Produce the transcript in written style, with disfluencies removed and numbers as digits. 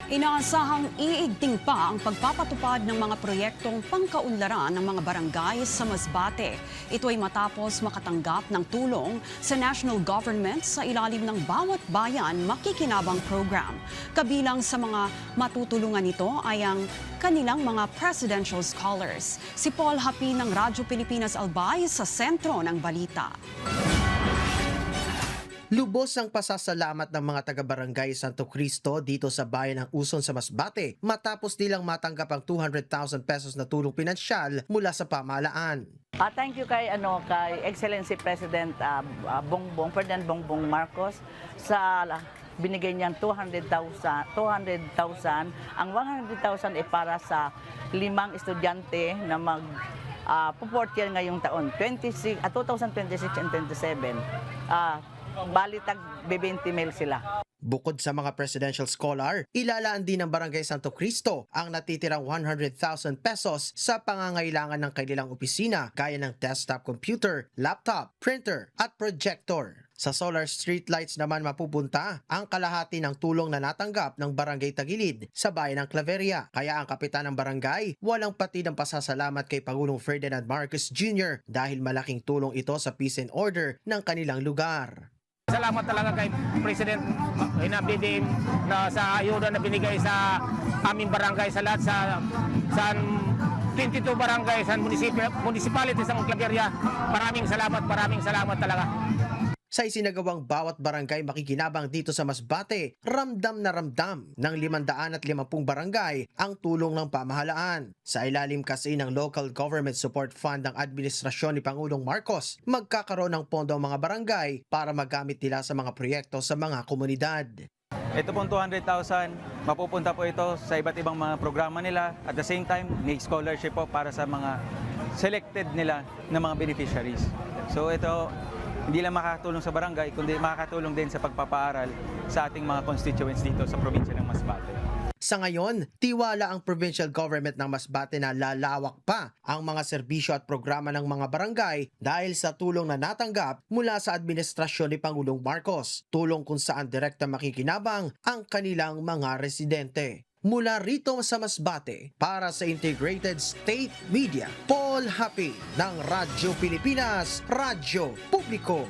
Inaasahang iigting pa ang pagpapatupad ng mga proyektong pangkaunlaran ng mga barangay sa Masbate. Ito ay matapos makatanggap ng tulong sa national government sa ilalim ng Bawat Bayan Makikinabang Program. Kabilang sa mga matutulungan nito ay ang kanilang mga presidential scholars. Si Paul Hapi ng Radyo Pilipinas Albay sa sentro ng balita. Lubos ang pasasalamat ng mga taga-barangay Santo Cristo dito sa bayan ng Uson sa Masbate matapos nilang matanggap ang 200,000 pesos na tulong pinansyal mula sa pamahalaan. Thank you kay Excellency President Ferdinand Bongbong Marcos sa binigay niyang 200,000. Ang 100,000 ay para sa 5 estudyante na mag-fourth year ngayong taon, 2026 and 27. Bali tag 20 mil sila. Bukod sa mga presidential scholar, ilalaan din ng Barangay Santo Cristo ang natitirang 100,000 pesos sa pangangailangan ng kanilang opisina gaya ng desktop computer, laptop, printer at projector. Sa solar streetlights naman mapupunta ang kalahati ng tulong na natanggap ng Barangay Tagilid sa bayan ng Claveria. Kaya ang kapitan ng barangay walang patid ng pasasalamat kay Pangulong Ferdinand Marcos Jr. dahil malaking tulong ito sa peace and order ng kanilang lugar. Salamat talaga kay President BBM na sa ayuda na binigay sa aming barangay sa lahat sa 22 barangay sa municipality sa Claveria. Maraming salamat talaga. Sa isinagawang Bawat Barangay Makikinabang dito sa Masbate, ramdam na ramdam ng 550 barangay ang tulong ng pamahalaan. Sa ilalim kasi ng Local Government Support Fund ng administrasyon ni Pangulong Marcos, magkakaroon ng pondo ang mga barangay para magamit nila sa mga proyekto sa mga komunidad. Ito pong 200,000, mapupunta po ito sa iba't ibang mga programa nila. At the same time, may scholarship po para sa mga selected nila na mga beneficiaries. So ito, hindi lang makakatulong sa barangay, kundi makakatulong din sa pagpapaaral sa ating mga constituents dito sa probinsya ng Masbate. Sa ngayon, tiwala ang provincial government ng Masbate na lalawak pa ang mga serbisyo at programa ng mga barangay dahil sa tulong na natanggap mula sa administrasyon ni Pangulong Marcos, tulong kung saan direkta makikinabang ang kanilang mga residente. Mula rito sa Masbate, para sa Integrated State Media, Paul Hapi ng Radyo Pilipinas, Radyo Publiko.